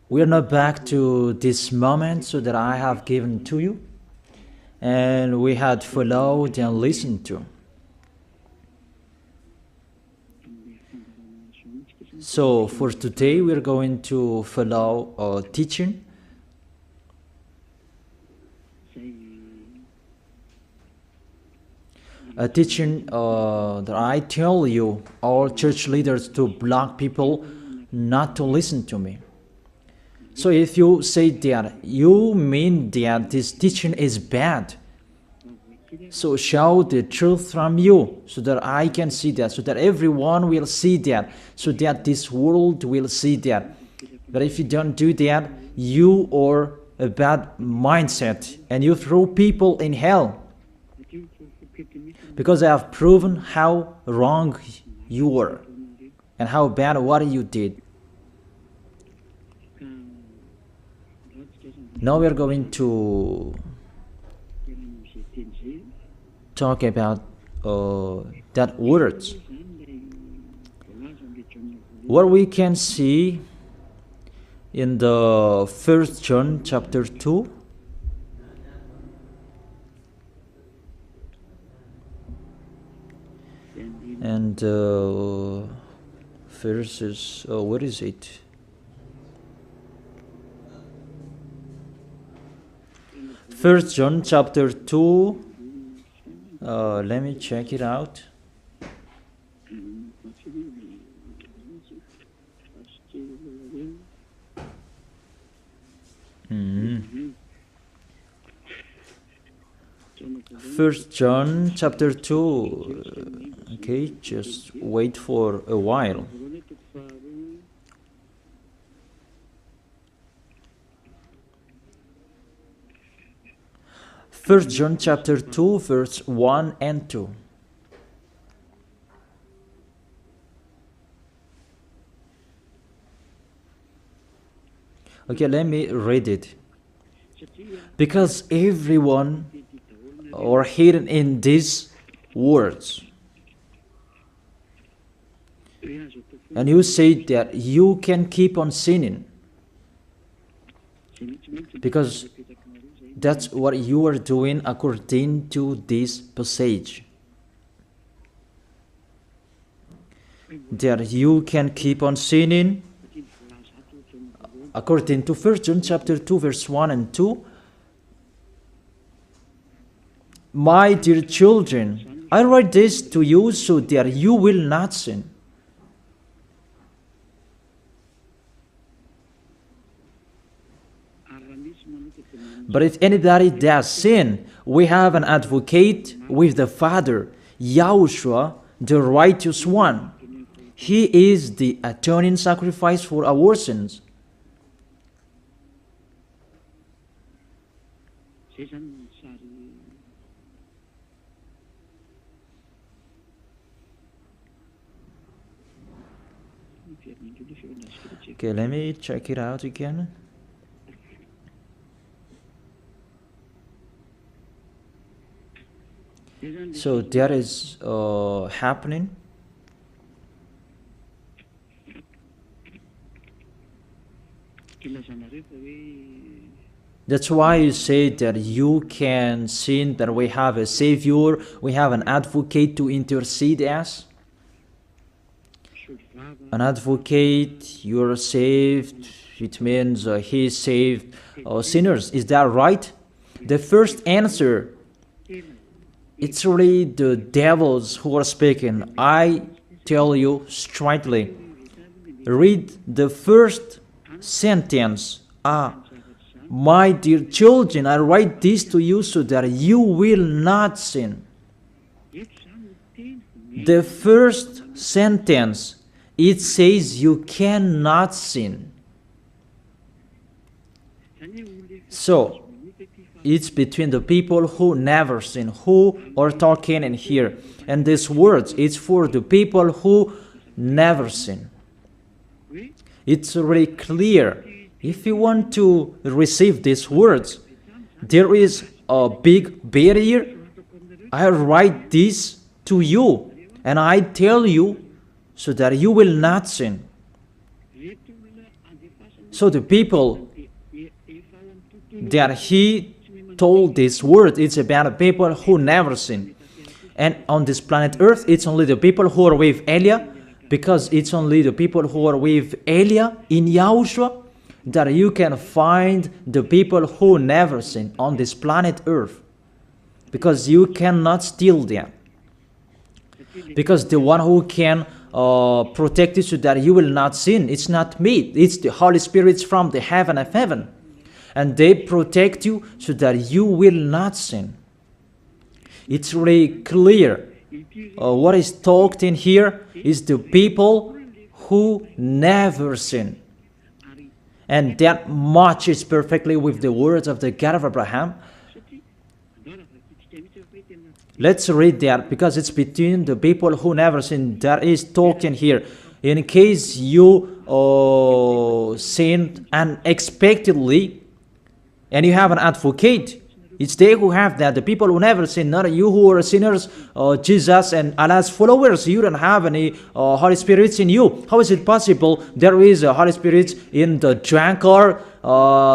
We are now back to this moment so that I have given to you, and we had followed and listened to. So for today, we are going to follow a teaching. A teaching that I tell you, all church leaders, to block people not to listen to me. So if you say that, you mean that this teaching is bad. So show the truth from you, so that I can see that, so that everyone will see that, so that this world will see that. But if you don't do that, you are a bad mindset, and you throw people in hell. Because I have proven how wrong you were, and how bad what you did. Now we are going to talk about that words. What we can see in the 1 John chapter 2. And verses, what is it? First John chapter 2. Let me check it out. First John chapter 2. Okay, just wait for a while. First John chapter 2, verse 1 and 2. Okay, let me read it. Because everyone are hidden in these words. And you say that you can keep on sinning, because that's what you are doing according to this passage. That you can keep on sinning according to 1 John chapter 2 verse 1 and 2. My dear children, I write this to you so that you will not sin. But if anybody does sin, we have an advocate with the Father, YAHOSHUAH, the righteous one. He is the atoning sacrifice for our sins. Okay, let me check it out again. So that is happening. That's why you say that you can sin, that we have a Savior, we have an advocate to intercede us. An advocate, you're saved, it means he saved sinners. Is that right? The first answer, it's really the devils who are speaking. I tell you straightly. Read the first sentence. My dear children, I write this to you so that you will not sin. The first sentence, it says you cannot sin. So, it's between the people who never sin, who are talking in here. And these words, it's for the people who never sin. It's really clear. If you want to receive these words, there is a big barrier. I write this to you, and I tell you so that you will not sin. So the people that he told this word, it's about the people who never sin. And on this planet Earth, it's only the people who are with Elia, because it's only the people who are with Elia in Yahushua that you can find the people who never sin on this planet Earth. Because you cannot steal them. Because the one who can protect you so that you will not sin, it's not me, it's the Holy Spirit from the heaven of heaven. And they protect you so that you will not sin. It's really clear. What is talked in here is the people who never sin. And that matches perfectly with the words of the God of Abraham. Let's read that, because it's between the people who never sin that is talked in here. In case you sinned unexpectedly and you have an advocate, it's they who have that, the people who never sin, not you who are sinners, Jesus and Allah's followers. You don't have any Holy Spirits in you. How is it possible there is a Holy Spirit in the drunkard,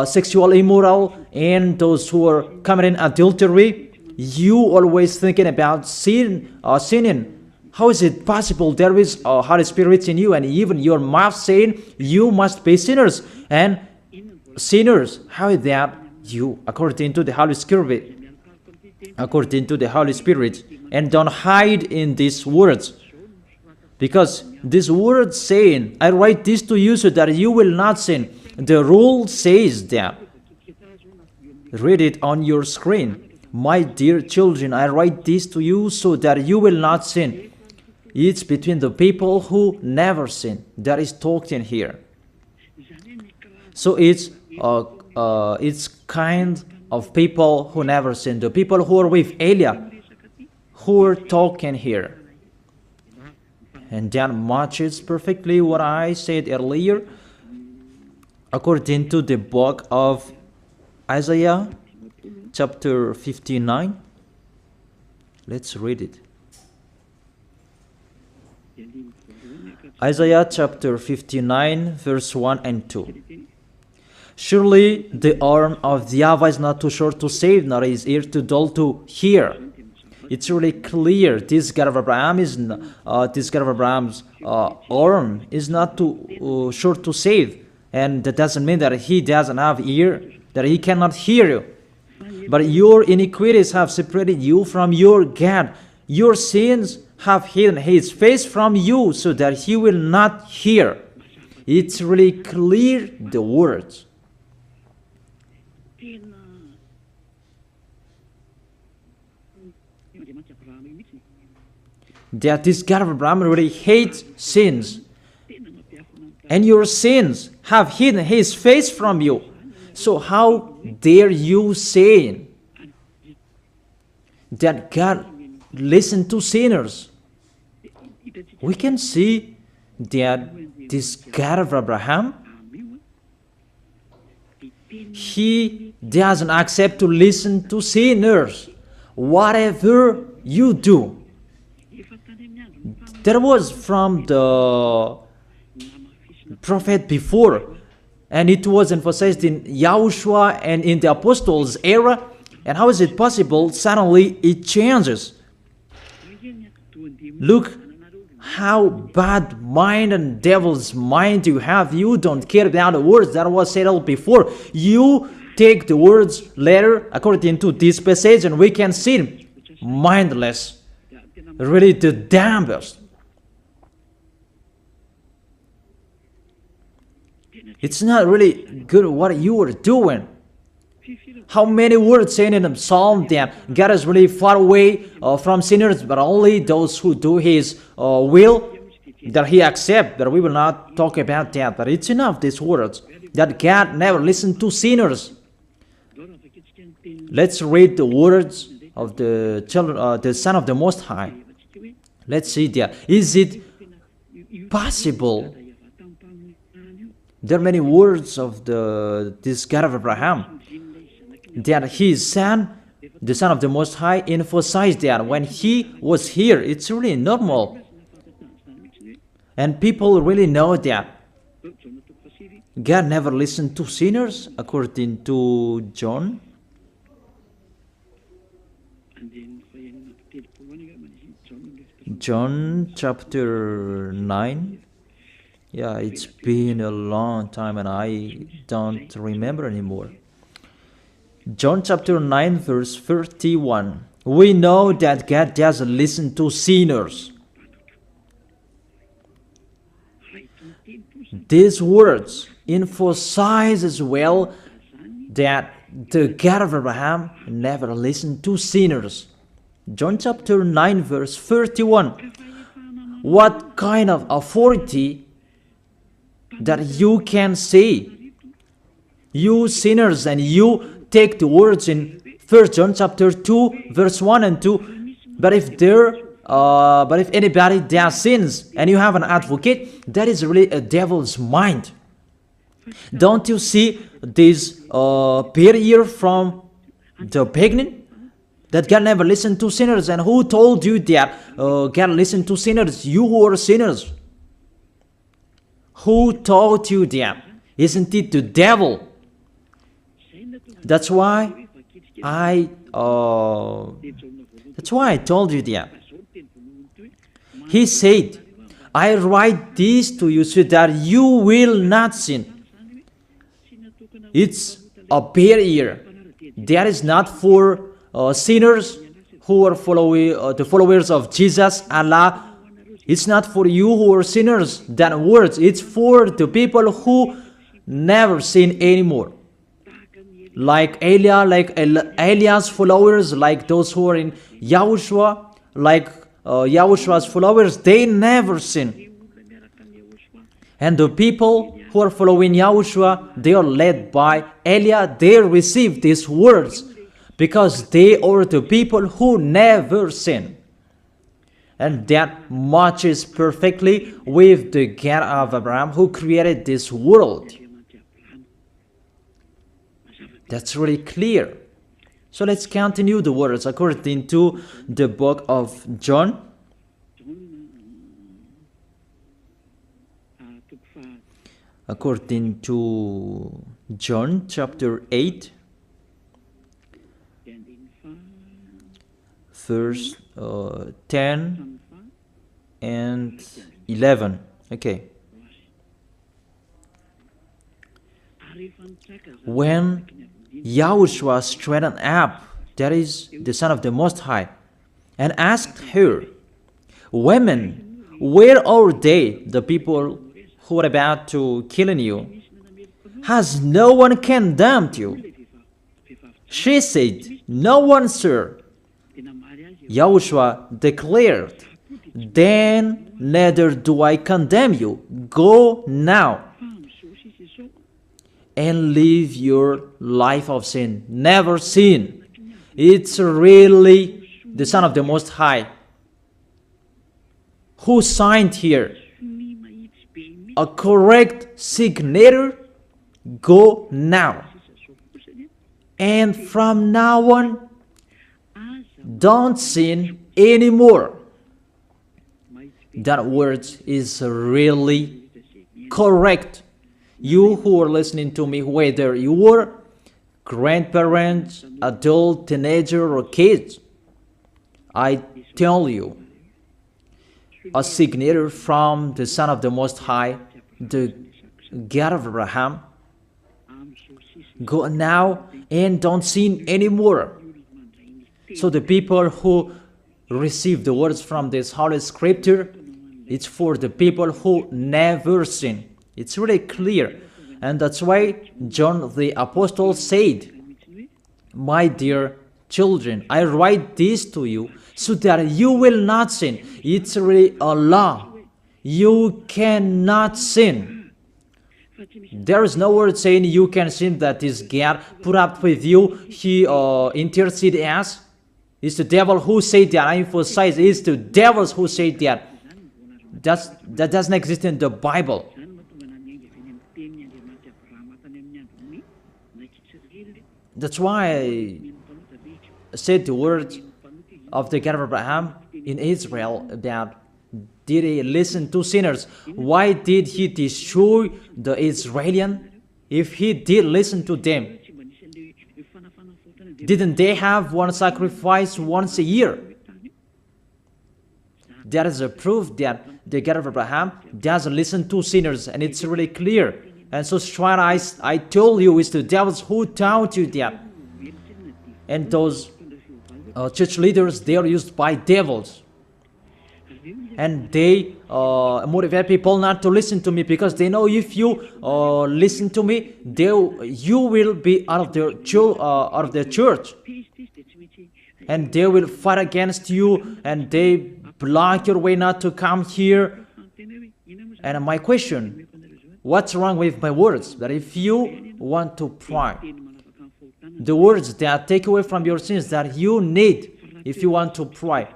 sexual immoral, and those who are committing adultery? You always thinking about sinning. How is it possible there is a Holy Spirit in you, and even your mouth saying you must be sinners and sinners? How is that you, according to the Holy Spirit? According to the Holy Spirit. And don't hide in these words, because this word saying, I write this to you so that you will not sin. The rule says that. Read it on your screen. My dear children, I write this to you so that you will not sin. It's between the people who never sin that is talked in here. So it's kind of people who never sin, the people who are with Elia, who are talking here. And that matches perfectly what I said earlier, according to the book of Isaiah, chapter 59. Let's read it. Isaiah chapter 59, verse 1 and 2. Surely the arm of the YAHVAH is not too short to save, nor his ear too dull to hear. It's really clear. This God of Abraham is Abraham's arm is not too short to save, and that doesn't mean that he doesn't have ear, that he cannot hear you. But your iniquities have separated you from your God. Your sins have hidden his face from you so that he will not hear. It's really clear, the words. That this God of Abraham really hates sins. And your sins have hidden his face from you. So how dare you say that God listens to sinners? We can see that this God of Abraham, he doesn't accept to listen to sinners. Whatever you do. There was from the prophet before, and it was emphasized in YAHOSHUAH and in the apostles' era. And how is it possible suddenly it changes? Look how bad mind and devil's mind you have. You don't care about the words that was said before. You take the words later according to this passage, and we can see mindless, really the dumbest. It's not really good what you are doing. How many words saying in the psalm that God is really far away from sinners, but only those who do his will, that he accepts, that we will not talk about that. But it's enough, these words, that God never listened to sinners. Let's read the words of the children, the Son of the Most High. Let's see there. Is it possible? There are many words of this God of Abraham that his son, the Son of the Most High, emphasized that when he was here. It's really normal. And people really know that. God never listened to sinners, according to John. John chapter 9. Yeah, it's been a long time and I don't remember anymore. John chapter 9 verse 31. We know that God doesn't listen to sinners. These words emphasize as well that the God of Abraham never listened to sinners. John chapter 9 verse 31. What kind of authority that you can say, you sinners, and you take the words in 1 John chapter 2 verse 1 and 2, but if anybody does sins and you have an advocate, that is really a devil's mind. Don't you see this barrier from the beginning? That God never listened to sinners. And who told you that God listened to sinners? You who are sinners. Who taught you that? Isn't it the devil? That's why I told you that. He said, I write this to you so that you will not sin. It's a barrier. That is not for sinners who are the followers of Jesus, Allah. It's not for you who are sinners, that words. It's for the people who never sin anymore. Like Elia, like Elias followers, like those who are in YAHOSHUAH, like YAHOSHUAH's followers, they never sin. And the people who are following YAHOSHUAH, they are led by Elia. They receive these words because they are the people who never sin. And that matches perfectly with the God of Abraham who created this world. That's really clear. So let's continue the words according to the book of John. According to John chapter 8, verse 10 and 11. Okay. When YAHOSHUAH straightened up, that is the Son of the Most High, and asked her, Women, where are they, the people who are about to kill you? Has no one condemned you? She said, No one, sir. YAHOSHUAH declared, Then neither do I condemn you. Go now and live your life of sin. Never sin. It's really the Son of the Most High who signed here. A correct signature. Go now. And from now on, don't sin anymore. That word is really correct. You who are listening to me, whether you are grandparents, adult, teenager, or kids, I tell you, a signature from the Son of the Most High, the God of Abraham. Go now and don't sin anymore. So the people who receive the words from this Holy Scripture, it's for the people who never sin. It's really clear. And that's why John the Apostle said, My dear children, I write this to you so that you will not sin. It's really a law. You cannot sin. There is no word saying you can sin that is God put up with you. He intercede us. It's the devil who said that. I emphasize, it's the devils who say that. That doesn't exist in the Bible. That's why I said the words of the God of Abraham in Israel that did he listen to sinners? Why did he destroy the Israelian? if he did listen to them, didn't they have one sacrifice once a year? That is a proof that the God of Abraham doesn't listen to sinners, and it's really clear. And so CHINOIS, I told you, it's the devils who taught you that. And those church leaders, they are used by devils. And they motivate people not to listen to me, because they know if you listen to me, you will be out of their church. And they will fight against you, and they block your way not to come here. And my question, what's wrong with my words? That if you want to pray, the words that take away from your sins that you need if you want to pray,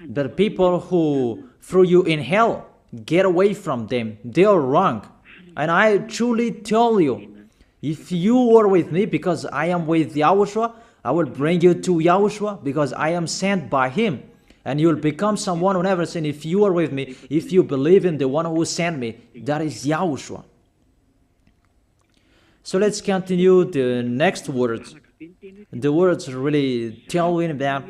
the people who threw you in hell, get away from them. They are wrong. And I truly tell you, if you are with me, because I am with YAHOSHUAH, I will bring you to YAHOSHUAH, because I am sent by him. And you will become someone who never sinned if you are with me, if you believe in the one who sent me. That is YAHOSHUAH. So let's continue the next words. The words really tell him that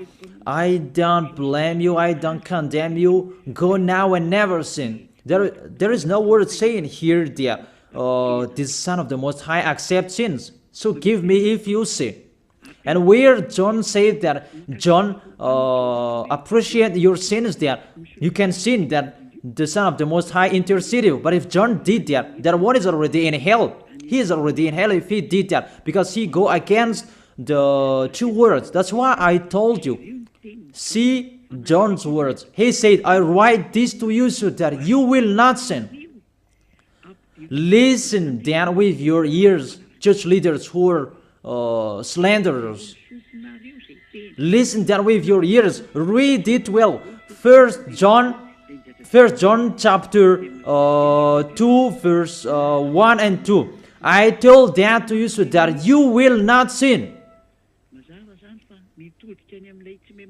I don't blame you, I don't condemn you. Go now and never sin. There is no word saying here that this Son of the Most High accepts sins. So give me if you sin. And where John said that John appreciate your sins, that you can sin, that the Son of the Most High intercede you. But if John did that, that one is already in hell. He is already in hell if he did that, because he go against the two words. That's why I told you. See John's words. He said, I write this to you so that you will not sin. Listen then with your ears, church leaders who are slanderers. Listen then with your ears. Read it well. First John chapter 2 verse 1 and 2. I told that to you so that you will not sin.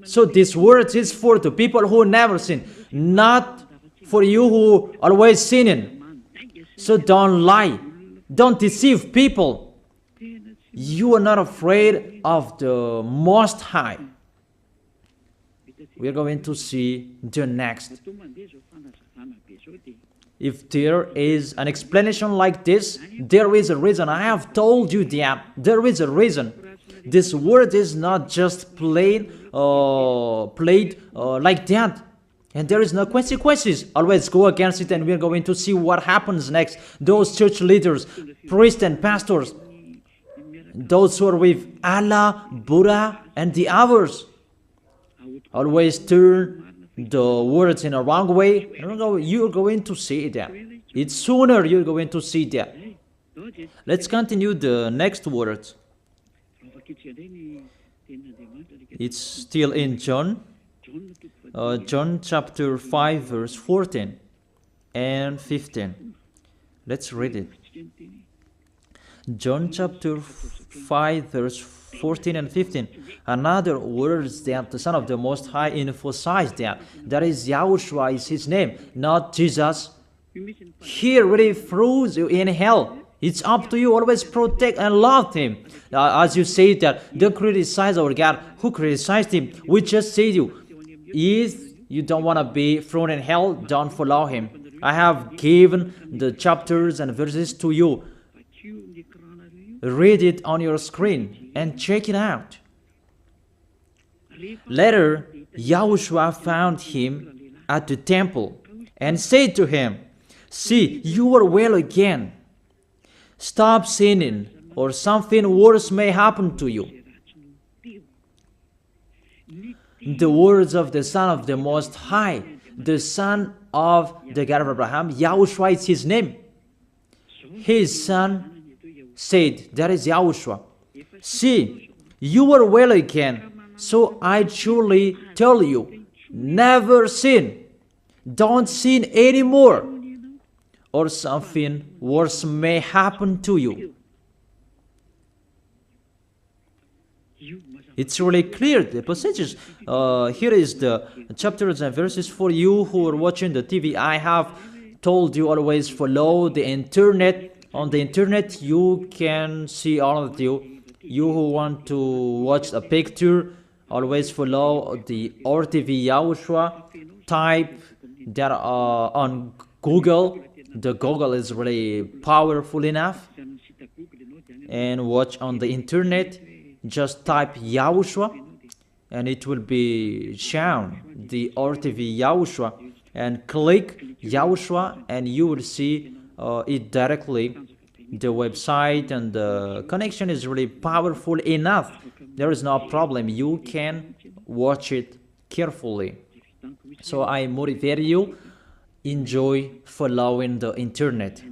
So this word is for the people who never sin, not for you who always sinning. So don't lie. Don't deceive people. You are not afraid of the Most High. We are going to see the next. If there is an explanation like this, there is a reason. I have told you that there is a reason. This word is not just played like that. And there is no consequences. Always go against it, and we are going to see what happens next. Those church leaders, priests and pastors, those who are with Allah, Buddha, and the others, always turn the words in a wrong way. You're going to see that. It's sooner you're going to see that. Let's continue the next words. It's still in John. John chapter 5 verse 14 and 15. Let's read it. John chapter 5 verse 14 and 15. Another words that the Son of the Most High emphasized that is YAHOSHUAH is his name, not Jesus. He really throws you in hell. It's up to you. Always protect and love him. As you say that, don't criticize our God. Who criticized him? We just say to you, if you don't want to be thrown in hell, don't follow him. I have given the chapters and verses to you. Read it on your screen and check it out. Later, YAHOSHUAH found him at the temple and said to him, see, you are well again. Stop sinning, or something worse may happen to you. The words of the Son of the Most High, the Son of the God of Abraham, YAHOSHUAH is his name. His son said, that is YAHOSHUAH, see, you are well again, so I truly tell you, never sin. Don't sin anymore, or something worse may happen to you. It's really clear, the passages. Here is the chapters and verses for you who are watching the TV. I have told you always follow the internet On the internet, you can see all of you. You who want to watch a picture, always follow the RTV YAHOSHUAH. Type that on Google. The Google is really powerful enough. And watch on the internet. Just type YAHOSHUAH, and it will be shown the RTV YAHOSHUAH. And click YAHOSHUAH, and you will see it directly. The website and the connection is really powerful enough. There is no problem. You can watch it carefully. So I motivate you, enjoy following the internet.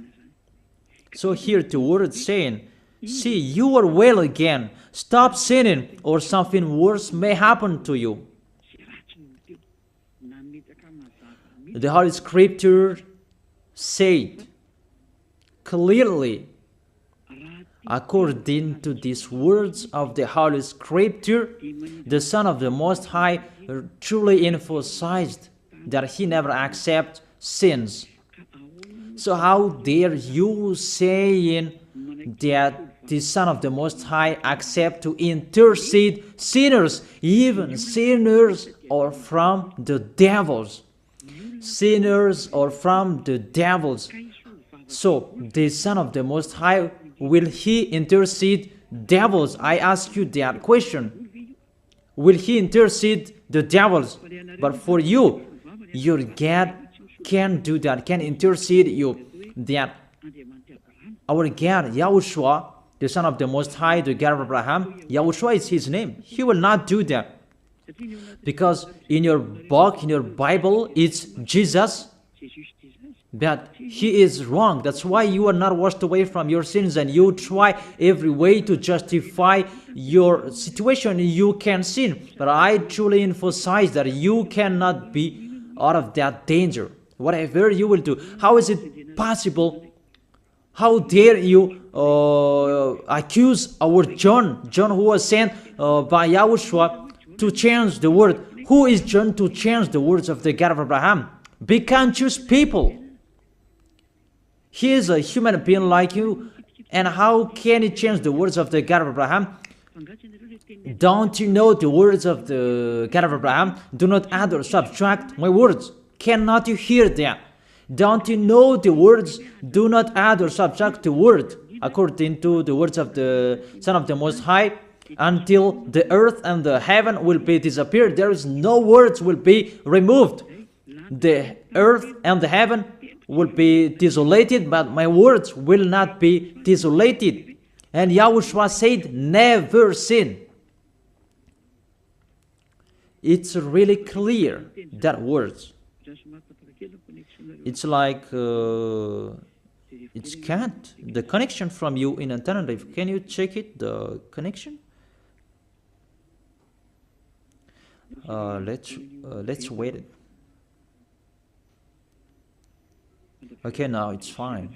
So here the word saying, see, you are well again. Stop sinning, or something worse may happen to you. The Holy Scripture said clearly, according to these words of the Holy Scripture, the Son of the Most High truly emphasized that he never accepts sins. So how dare you saying that the Son of the Most High accept to intercede sinners, even sinners or from the devils? Sinners or from the devils. So the Son of the Most High, will he intercede devils? I ask you that question. Will he intercede the devils? But for you, your God can do that, can intercede you. That our God, YAHOSHUAH, the Son of the Most High, the God of Abraham, YAHOSHUAH is his name. He will not do that. Because in your book, in your Bible, it's Jesus. But he is wrong. That's why you are not washed away from your sins, and you try every way to justify your situation. You can sin. But I truly emphasize that you cannot be out of that danger. Whatever you will do. How is it possible? How dare you accuse our John who was sent by YAHOSHUAH to change the word? Who is John to change the words of the God of Abraham? Be conscious people. He is a human being like you, and how can he change the words of the God of Abraham? Don't you know the words of the God of Abraham? Do not add or subtract my words. Cannot you hear that? Don't you know the words? Do not add or subtract the word, according to the words of the Son of the Most High, until the earth and the heaven will be disappeared. There is no words will be removed. The earth and the heaven will be desolated, but my words will not be desolated. And YAHOSHUAH said, never sin. It's really clear, that words. It's like, it's can't. The connection from you in alternative, can you check it, the connection? Let's wait it. Okay, now it's fine.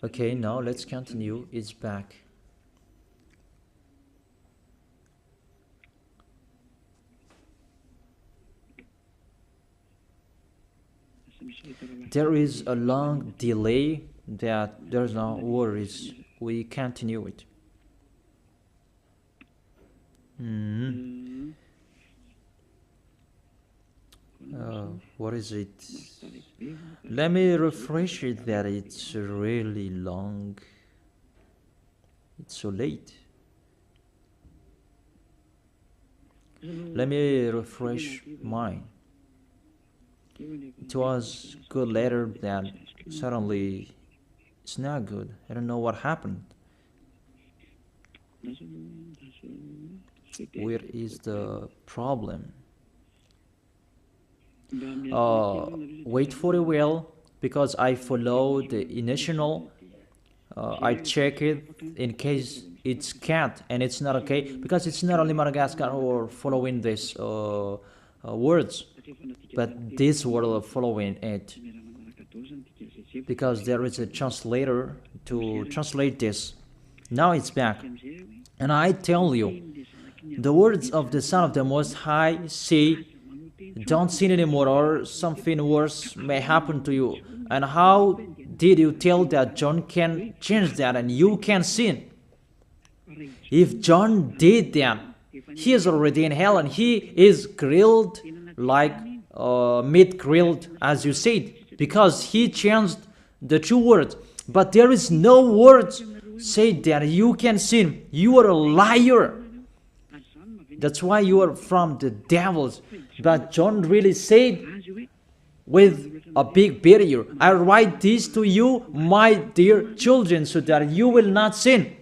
Okay, now let's continue. It's back. There is a long delay that there's no worries. We continue it. What is it? Let me refresh it that it's really long. It's so late. Let me refresh mine. It was good later, that suddenly it's not good. I don't know what happened. Where is the problem? Wait for a while, because I follow the initial. I check it in case it's cat and it's not okay, because it's not only Madagascar or following this words, but this word following it, because there is a translator to translate this. Now it's back, and I tell you, the words of the Son of the Most High say, don't sin anymore, or something worse may happen to you. And how did you tell that John can change that and you can sin? If John did that, he is already in hell and he is grilled like meat grilled, as you said, because he changed the true words. But there is no words say that you can sin. You are a liar. That's why you are from the devils. But John really said with a big barrier, I write this to you, my dear children, so that you will not sin.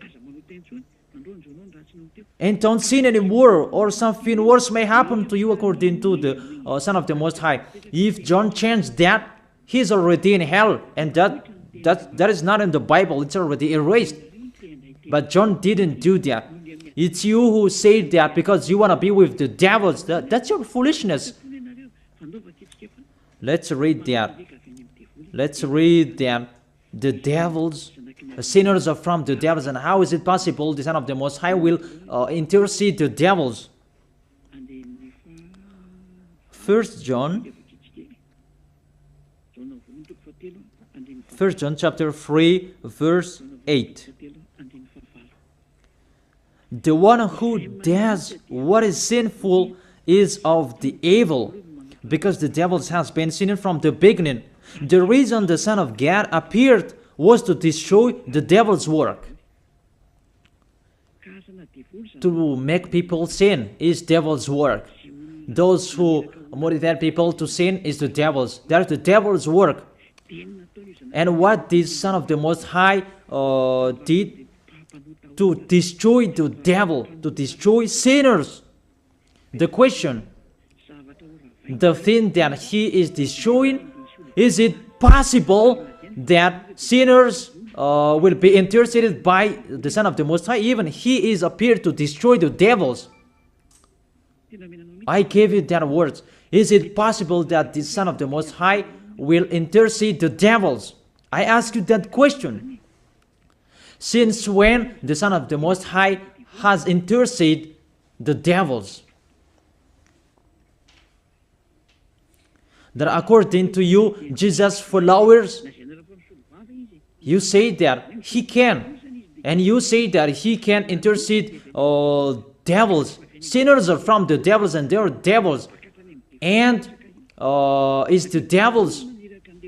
And don't sin anymore, or something worse may happen to you, according to the Son of the Most High. If John changed that, he's already in hell, and that is not in the Bible. It's already erased. But John didn't do that. It's you who say that because you want to be with the devils. That's your foolishness. Let's read that. Let's read that. The devils, sinners are from the devils. And how is it possible the Son of the Most High will intercede the devils? 1 John chapter 3, verse 8. The one who does what is sinful is of the evil, because the devils has been sinning from the beginning. The reason the Son of God appeared was to destroy the devil's work. To make people sin is devil's work. Those who motivate people to sin is the devil's. That's the devil's work. And what this Son of the Most High did to destroy the devil, to destroy sinners. The question, the thing that he is destroying, is it possible that sinners will be interceded by the Son of the Most High? Even he is appeared to destroy the devils. I gave you that words. Is it possible that the Son of the Most High will intercede the devils? I ask you that question. Since when the Son of the Most High has interceded the devils? That according to you, Jesus' followers, you say that he can. And you say that he can intercede devils. Sinners are from the devils and they are devils. And it's the devils.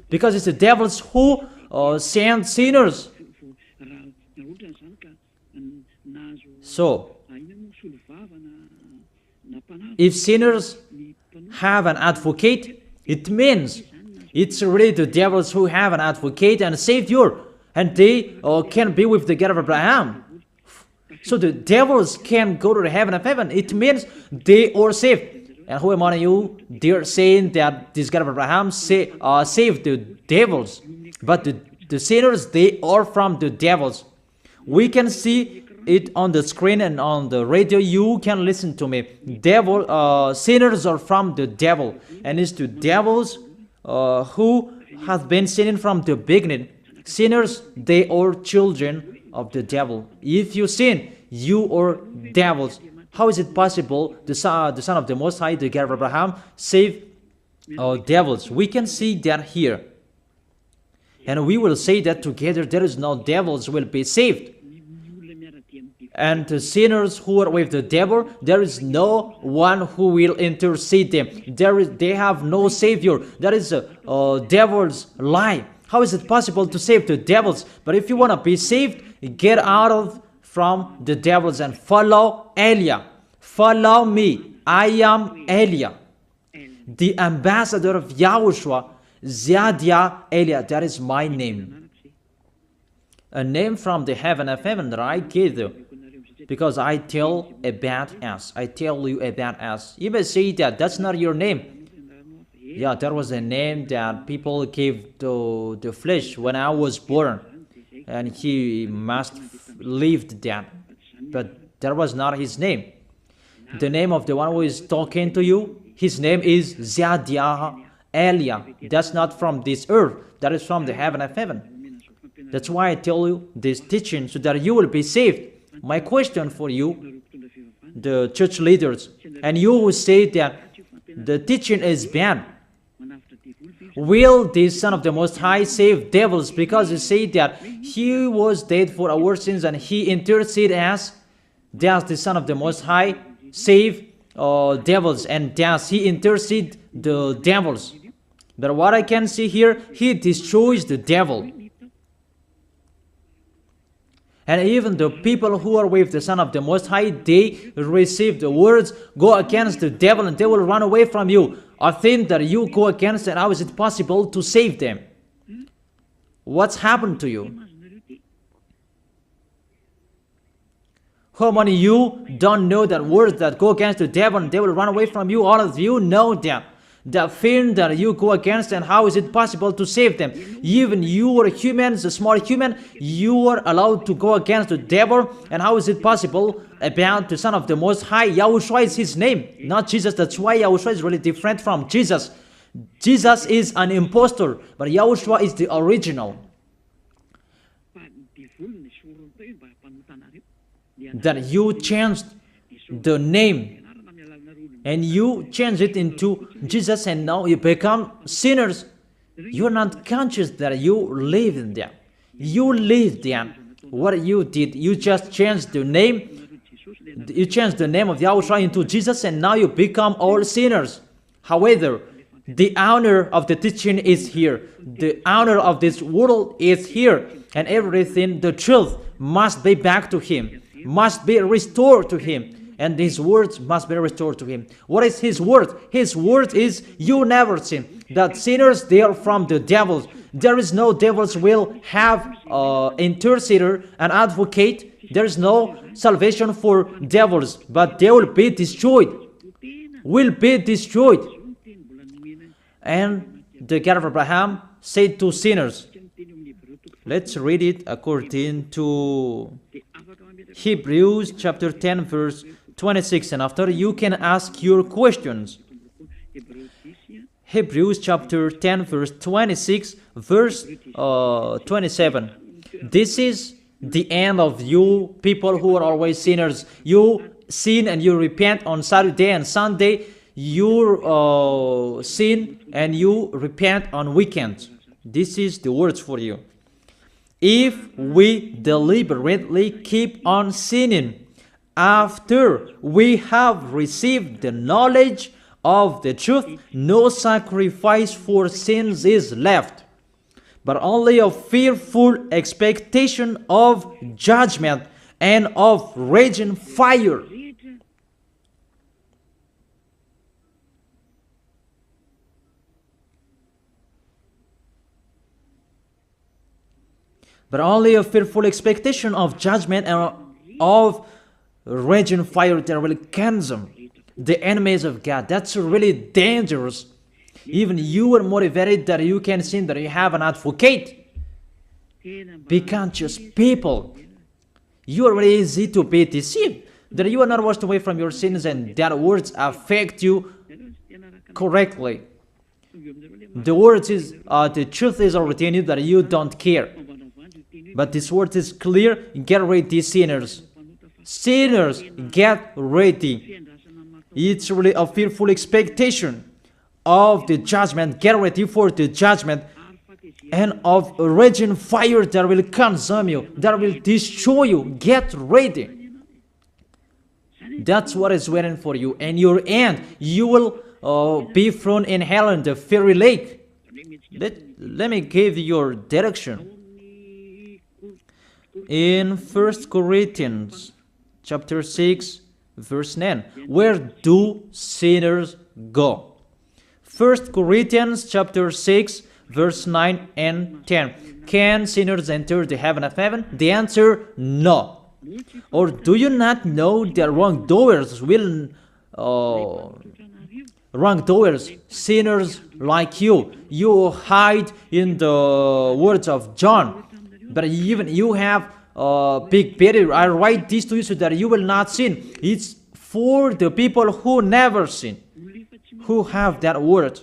Because it's the devils who send sinners. So, if sinners have an advocate, it means it's really the devils who have an advocate and a savior, and they can be with the God of Abraham. So the devils can go to the heaven of heaven. It means they are saved. And who among you, they're saying that this God of Abraham saved the devils. But the sinners, they are from the devils. We can see it on the screen and on the radio. You can listen to me. Sinners are from the devil, and it's the devils who have been sinning from the beginning. Sinners, they are children of the devil. If you sin, you are devils. How is it possible the Son of the Most High, the God of Abraham, save devils? We can see that here. And we will say that together, there is no devils will be saved. And the sinners who are with the devil, there is no one who will intercede them. They have no savior. That is a devil's lie. How is it possible to save the devils? But if you want to be saved, get out from the devils and follow Elia. Follow me. I am Elia, the ambassador of YAHOSHUAH, Ziadia Elia. That is my name. A name from the heaven of heaven that I gave you. Because I tell about us. I tell you about us. You may say that that's not your name. Yeah, that was a name that people gave to the flesh when I was born. And he must lived that. But that was not his name. The name of the one who is talking to you, his name is Ziadia Elia. That's not from this earth. That is from the heaven of heaven. That's why I tell you this teaching, so that you will be saved. My question for you, the church leaders, and you will say that the teaching is bad. Will the Son of the Most High save devils? Because you say that He was dead for our sins and He interceded as, does the Son of the Most High save devils, and does He intercede the devils? But what I can see here, He destroys the devil. And even the people who are with the Son of the Most High, they receive the words, go against the devil and they will run away from you. A thing that you go against, and how is it possible to save them? What's happened to you? How many of you don't know that words that go against the devil and they will run away from you? All of you know that. The thing that you go against, and how is it possible to save them? Even you are humans, a small human, you are allowed to go against the devil, and how is it possible about the Son of the Most High? YAHOSHUAH is His name, not Jesus. That's why YAHOSHUAH is really different from Jesus. Jesus is an impostor, but YAHOSHUAH is the original. That you changed the name and you change it into Jesus, and now you become sinners. You're not conscious that you live in them. You live them. What you did, you just changed the name. You changed the name of YAHOSHUAH into Jesus, and now you become all sinners. However, the honor of the teaching is here. The honor of this world is here. And everything, the truth, must be back to Him, must be restored to Him. And His words must be restored to Him. What is His word? His word is, you never sin. That sinners, they are from the devils. There is no devils will have intercessor, an advocate. There is no salvation for devils, but they will be destroyed. Will be destroyed. And the God of Abraham said to sinners. Let's read it according to Hebrews chapter 10 verse 26, and after you can ask your questions. Hebrews chapter 10 verse 26, verse 27. This is the end of you people who are always sinners. You sin and you repent on Saturday and Sunday. You sin and you repent on weekends. This is the words for you. If we deliberately keep on sinning after we have received the knowledge of the truth, no sacrifice for sins is left, but only a fearful expectation of judgment and of raging fire. But only a fearful expectation of judgment and of raging fire that will consume the enemies of God. That's really dangerous. Even you are motivated that you can sin, that you have an advocate. Be conscious people. You are really easy to be deceived. That you are not washed away from your sins and that words affect you correctly. The words is, the truth is already in you that you don't care. But this word is clear. Get ready, sinners. Sinners, get ready. It's really a fearful expectation of the judgment. Get ready for the judgment and of a raging fire that will consume you, that will destroy you. Get ready. That's what is waiting for you. And your end, you will be thrown in hell in the fiery lake. Let me give you your direction. In 1 Corinthians chapter 6 verse 9, where do sinners go? 1 Corinthians chapter 6 verse 9 and 10. Can sinners enter the heaven of heaven? The answer, no. Or do you not know that wrongdoers will wrongdoers, sinners like you hide in the words of John. But even you have big barrier. I write this to you so that you will not sin. It's for the people who never sin, who have that word.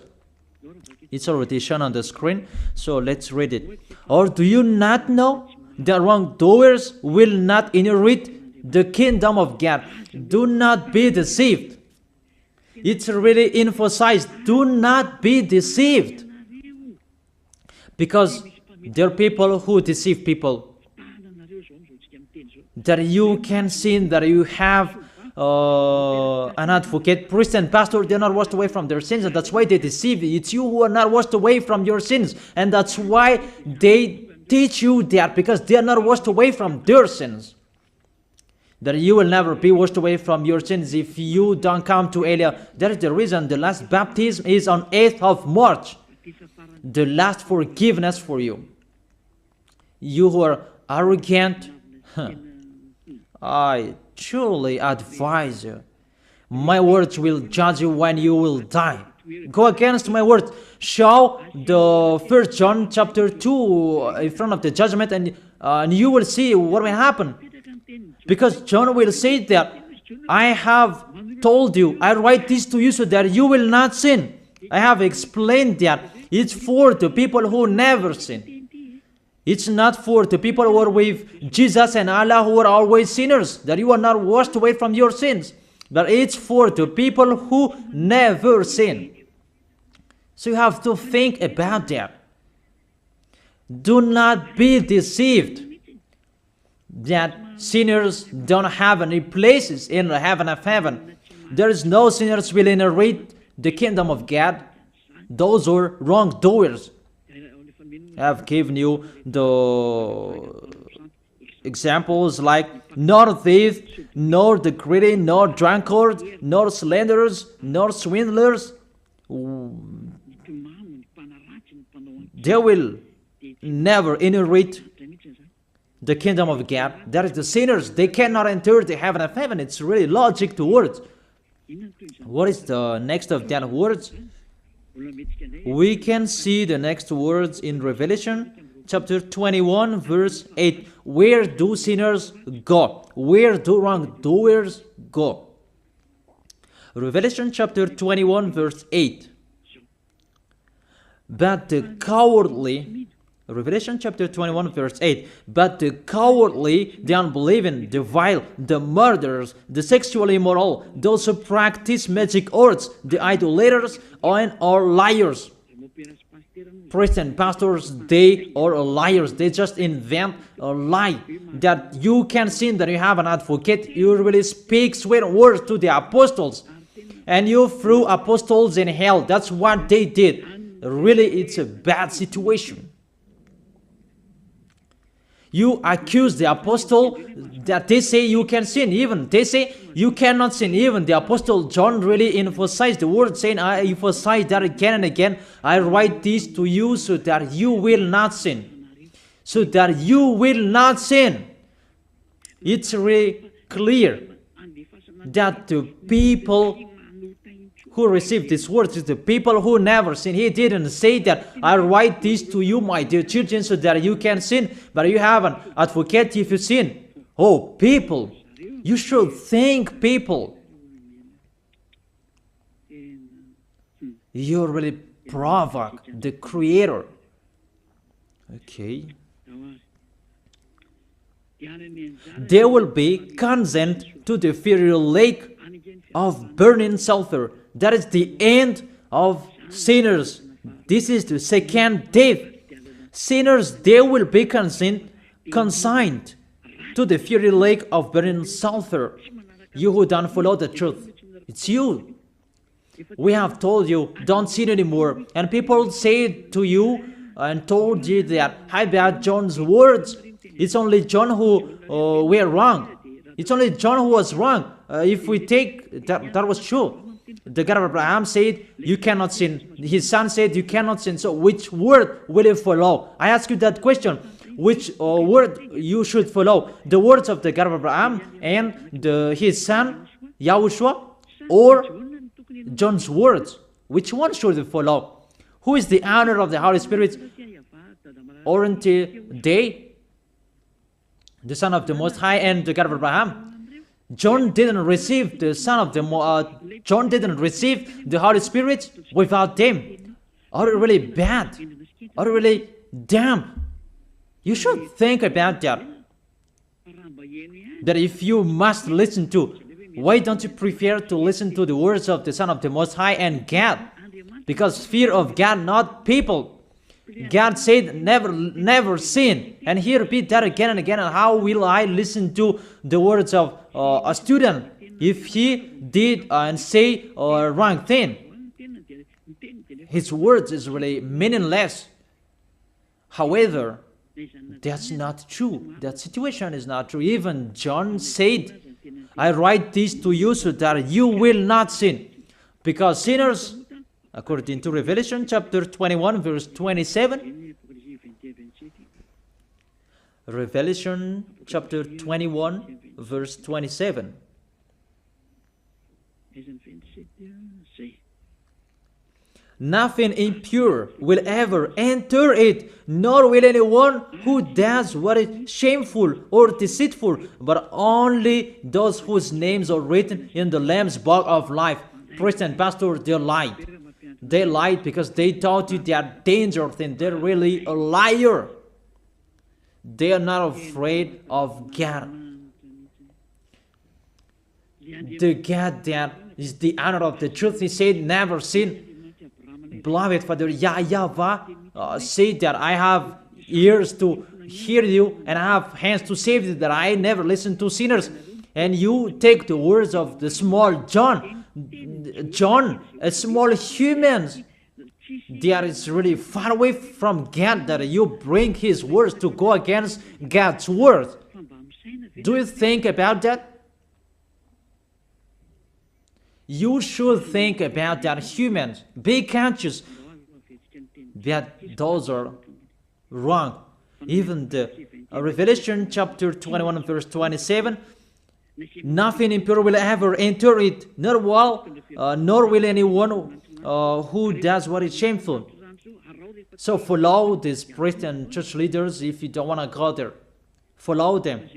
It's already shown on the screen, so let's read it. Or do you not know that wrongdoers will not inherit the kingdom of God. Do not be deceived. It's really emphasized, do not be deceived. Because there are people who deceive people. That you can sin, that you have an advocate, priest and pastor, they're not washed away from their sins, and that's why they deceive you. It's you who are not washed away from your sins, and that's why they teach you that, because they are not washed away from their sins. That you will never be washed away from your sins if you don't come to Elia. That is the reason the last baptism is on 8th of March. The last forgiveness for you. You who are arrogant, I truly advise you. My words will judge you when you will die. Go against my words. Show the 1 John chapter 2 in front of the judgment, and you will see what will happen. Because John will say that, I have told you, I write this to you so that you will not sin. I have explained that. It's for the people who never sin. It's not for the people who are with Jesus and Allah who are always sinners, that you are not washed away from your sins. But it's for the people who never sin. So you have to think about that. Do not be deceived that sinners don't have any places in the heaven of heaven. There is no sinners will inherit the kingdom of God. Those are wrongdoers. I have given you the examples like nor thief, nor the greedy, nor drunkard, nor slanderers, nor swindlers. They will never inherit the kingdom of God. That is the sinners. They cannot enter the heaven of heaven. It's really logic to words. What is the next of that words? We can see the next words in Revelation chapter 21 verse 8. Where do sinners go? Where do wrongdoers go? Revelation chapter 21 verse 8. But the cowardly, Revelation chapter 21 verse 8, but the cowardly, the unbelieving, the vile, the murderers, the sexually immoral, those who practice magic arts, the idolaters, and are liars. Priests and pastors, they are liars. They just invent a lie that you can sin, that you have an advocate. You really speak sweet words to the apostles, and you threw apostles in hell. That's what they did. Really, it's a bad situation. You accuse the apostle that they say you can sin. Even they say you cannot sin. Even the apostle John really emphasized the word, saying, I emphasize that again and again. I write this to you so that you will not sin. So that you will not sin. It's really clear that the people who received these words is the people who never sin. He didn't say that I write this to you, my dear children, so that you can sin, but you have an advocate if you sin. Oh, people, you should think, people. You really provoke the Creator. Okay. They will be condemned to the fiery lake of burning sulfur. That is the end of sinners. This is the second death. Sinners, they will be consigned to the fiery lake of burning sulfur. You who don't follow the truth, it's you. We have told you, don't sin anymore. And people say to you and told you that, I bet John's words. It's only John who were wrong. It's only John who was wrong. If we take that was true. The God of Abraham said, you cannot sin. His son said, you cannot sin. So which word will you follow? I ask you that question. Which word you should follow? The words of the God of Abraham and his son, YAHOSHUAH, or John's words? Which one should you follow? Who is the owner of the Holy Spirit? Aren't they the Son of the Most High and the God of Abraham? John didn't receive the John didn't receive the Holy Spirit without them. Are you really bad? Are you really damn? You should think about that. that if you must listen to, why don't you prefer to listen to the words of the Son of the Most High and God? Because fear of God, not people. God said, never sin. And he repeat that again and again. And how will I listen to the words of a student if he did and say a wrong thing? His words is really meaningless. However, that's not true. That situation is not true. Even John said, I write this to you so that you will not sin. Because sinners, according to Revelation chapter 21 verse 27, Revelation chapter 21 verse 27, nothing impure will ever enter it, nor will anyone who does what is shameful or deceitful, but only those whose names are written in the Lamb's book of life. Priest and pastor, they lied. They lied because they taught you they are dangerous and they're really a liar. They are not afraid of God. The God that is the honor of the truth, he said, never sin. Beloved Father, YAHVAH said that I have ears to hear you and I have hands to save you, that I never listen to sinners. And you take the words of the small John, a small human, that is really far away from God, that you bring his words to go against God's word. Do you think about that? You should think about that, humans. Be conscious that those are wrong. Even the Revelation chapter 21 verse 27, nothing impure will ever enter it, nor will anyone who does what is shameful. So follow these priests and church leaders if you don't want to go there. Follow them.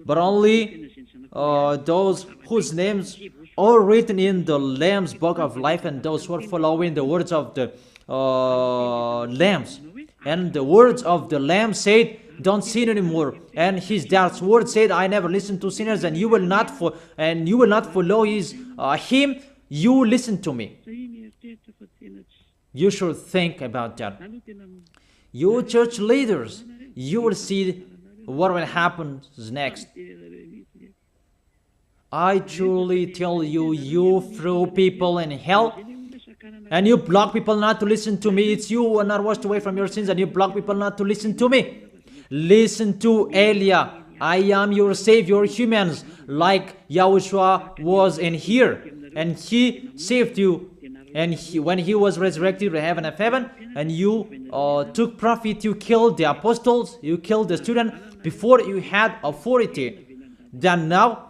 But only those whose names are written in the Lamb's book of life, and those who are following the words of the Lambs. And the words of the Lamb said, don't sin anymore. And his dad's word said, I never listen to sinners, and you will not follow his him. You listen to me. You should think about that. You church leaders, you will see what will happen next. I truly tell you, you throw people in hell, and you block people not to listen to me. It's you who are not washed away from your sins, and you block people not to listen to me. Listen to Elia. I am your Savior, humans, like YAHOSHUAH was in here, and he saved you. And when he was resurrected to heaven of heaven, and you took profit, you killed the apostles, you killed the student before you had authority. Then now,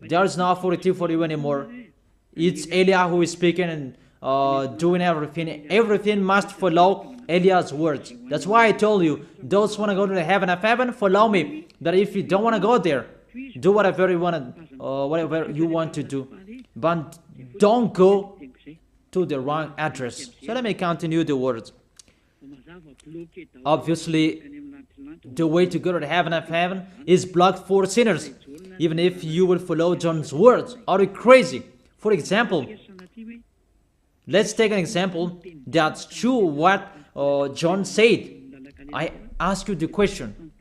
there is no authority for you anymore. It's Elia who is speaking and doing everything. Everything must follow Eliah's words. That's why I told you, those who want to go to the heaven of heaven, follow me. That if you don't want to go there, do whatever you want to do. But don't go to the wrong address. So let me continue the words. Obviously, the way to go to the heaven of heaven is blocked for sinners, even if you will follow John's words. Are you crazy? For example, let's take an example that's true what John said. I ask you the question,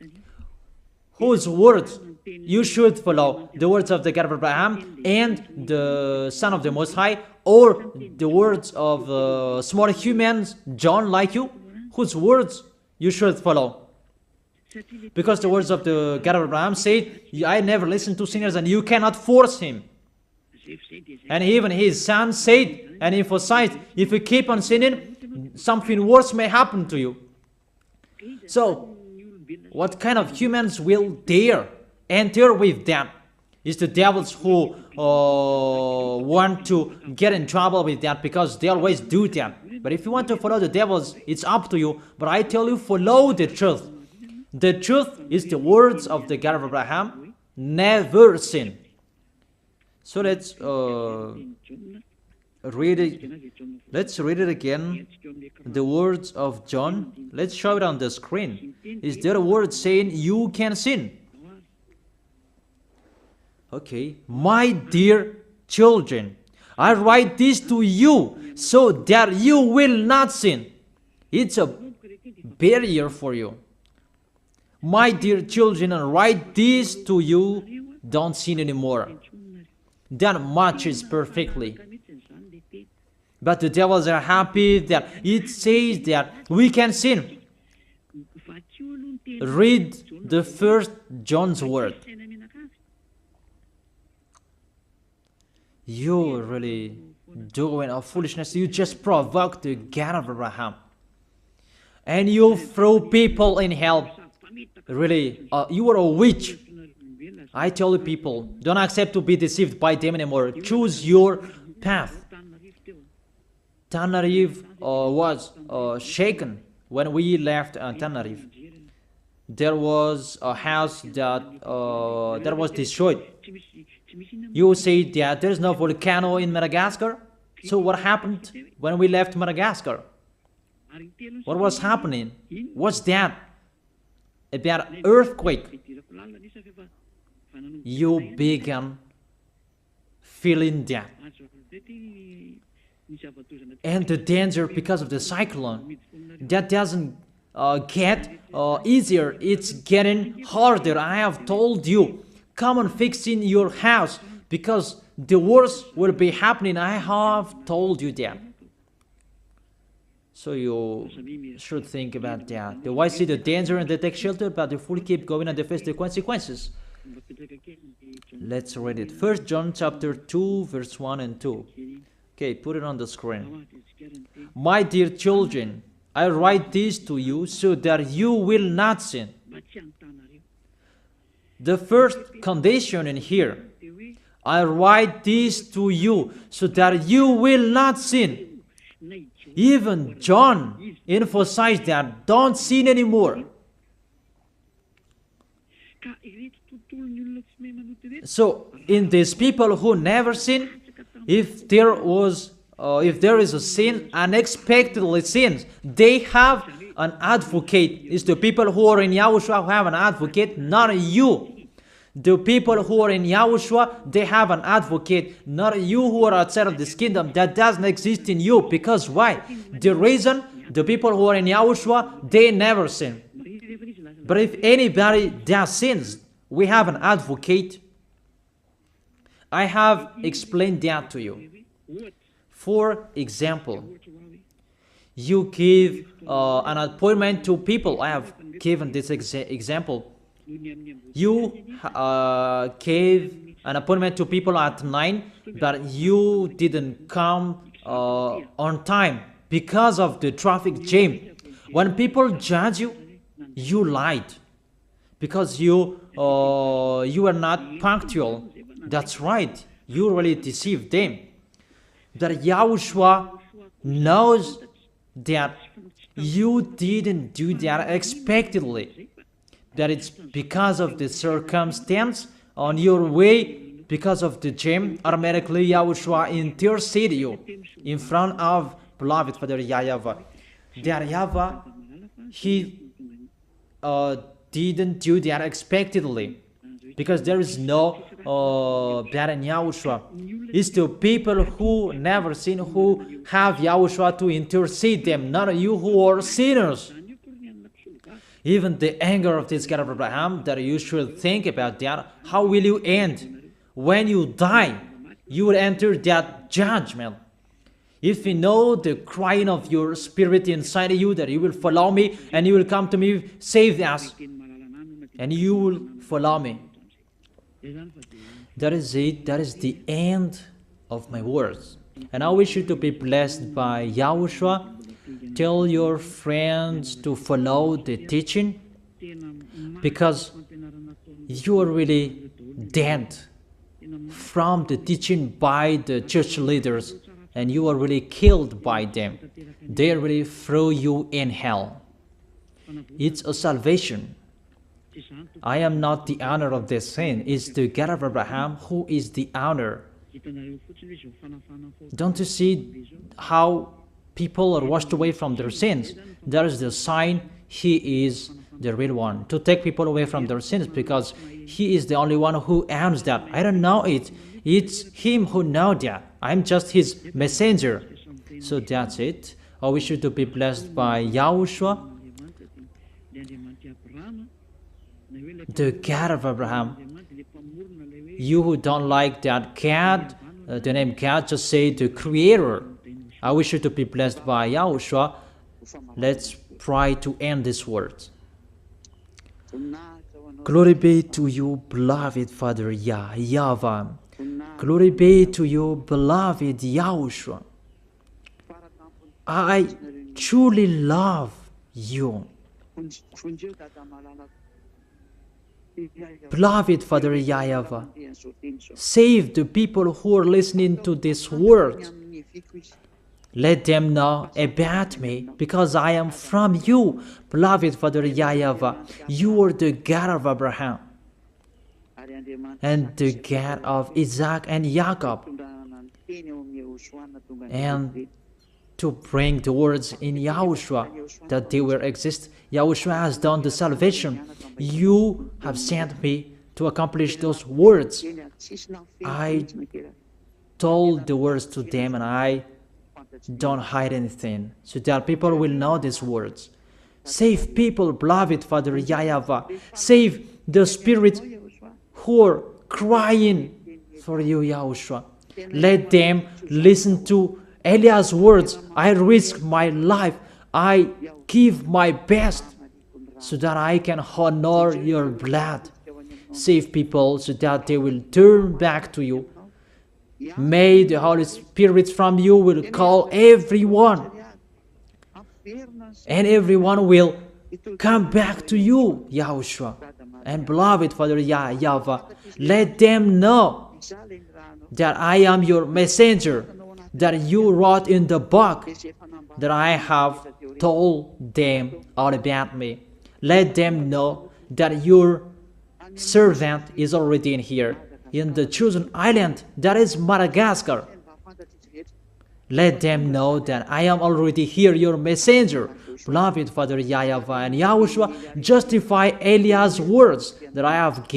whose words you should follow? The words of the God of Abraham and the Son of the Most High, or the words of small humans, John like you? Whose words you should follow? Because the words of the God of Abraham said, I never listen to sinners, and you cannot force him. And even his son said and emphasized, if you keep on sinning, something worse may happen to you. So, what kind of humans will dare enter with them? It's the devils who want to get in trouble with that, because they always do that. But if you want to follow the devils, it's up to you. But I tell you, follow the truth. The truth is the words of the God of Abraham, never sin. So let's read it. Let's read it again. The words of John. Let's show it on the screen. Is there a word saying you can sin? Okay, my dear children, I write this to you so that you will not sin. It's a barrier for you. My dear children, I write this to you, don't sin anymore. That matches perfectly. But the devils are happy that it says that we can sin. Read the first John's word. You're really doing a foolishness. You just provoke the God of Abraham. And you throw people in hell. Really, you are a witch. I tell you people, don't accept to be deceived by them anymore. Choose your path. Tenerife was shaken when we left Tenerife. There was a house that was destroyed. You say that there is no volcano in Madagascar. So what happened when we left Madagascar? What was happening? What's that? About earthquake. You began feeling that. And the danger because of the cyclone, that doesn't get easier, it's getting harder. I have told you, come on fixing your house because the worst will be happening. I have told you that. So you should think about that. The wise see the danger and they take shelter, but the fool keep going and they face the consequences. Let's read it. 1 John chapter 2, verse 1 and 2. Okay, put it on the screen. My dear children, I write this to you so that you will not sin. The first condition in here, I write this to you so that you will not sin. Even John emphasized that, don't sin anymore. So, in these people who never sin, if there is a sin, unexpectedly sins, they have an advocate. It's the people who are in Yahushua who have an advocate, not you. The people who are in Yahushua, they have an advocate, not you who are outside of this kingdom. That doesn't exist in you. Because why? The reason, the people who are in Yahushua, they never sin. But if anybody does sins, we have an advocate. I have explained that to you. For example, you give an appointment to people. I have given this example. You gave an appointment to people at 9, but you didn't come on time because of the traffic jam. When people judge you, you lied because you are not punctual. That's right. You really deceived them. That Yahushua knows that you didn't do that expectedly. That it's because of the circumstance on your way, because of the jam, automatically Yahushua intercede you in front of beloved Father YAHVAH. That YAHVAH, he didn't do that expectedly, because there is no that in Yahushua. It's the people who never sin who have Yahushua to intercede them, not you who are sinners. Even the anger of this God of Abraham, that you should think about that. How will you end? When you die, you will enter that judgment. If you know the crying of your spirit inside you, that you will follow me and you will come to me, save us, and you will follow me. That is it. That is the end of my words. And I wish you to be blessed by Yahushua. Tell your friends to follow the teaching, because you are really dead from the teaching by the church leaders, and you are really killed by them. They really throw you in hell. It's a salvation. I am not the owner of this sin. It's the God of Abraham who is the owner. Don't you see how people are washed away from their sins? That is the sign he is the real one, to take people away from their sins, because He is the only one who owns that. I don't know it. It's Him who knows that. I'm just His messenger. So that's it. We should be blessed by Yahushua, the God of Abraham. You who don't like that God, the name God, just say the Creator. I wish you to be blessed by Yahushua. Let's try to end this word. Glory be to you, beloved Father YAHVAH. Glory be to you, beloved Yahushua. I truly love you. Beloved Father YAHVAH, save the people who are listening to this word. Let them know about me, because I am from you. Beloved Father YAHVAH, you are the God of Abraham and the God of Isaac and Jacob. And to bring the words in Yahushua that they will exist, Yahushua has done the salvation. You have sent me to accomplish those words. I told the words to them, and I don't hide anything, so that people will know these words. Save people, beloved Father YAHVAH. Save the spirits who are crying for you, Yahushua. Let them listen to Eliah's words. I risk my life. I give my best so that I can honor your blood. Save people so that they will turn back to you. May the Holy Spirit from you will call everyone, and everyone will come back to you, Yahushua. And beloved Father YAHVAH, let them know that I am your messenger, that you wrote in the book, that I have told them all about me. Let them know that your servant is already in here, in the chosen island, that is Madagascar. Let them know that I am already here, your messenger. Beloved Father YAHVAH and Yahushua, justify Eliah's words that I have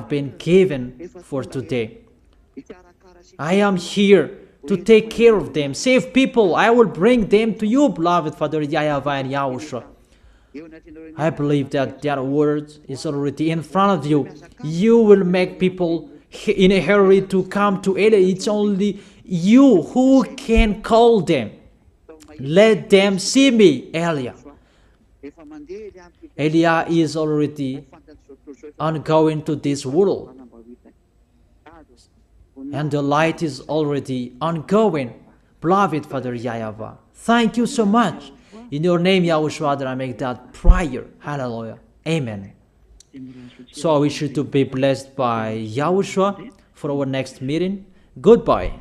been given for today. I am here to take care of them. Save people. I will bring them to you, beloved Father YAHVAH and Yahushua. I believe that that word is already in front of you. You will make people in a hurry to come to Eliah. It's only you who can call them. Let them see me, Eliah. Eliah is already ongoing to this world, and the light is already ongoing. Beloved Father YAHVAH, thank you so much. In your name, Yahushua, that I make that prayer. Hallelujah. Amen. So I wish you to be blessed by Yahushua for our next meeting. Goodbye.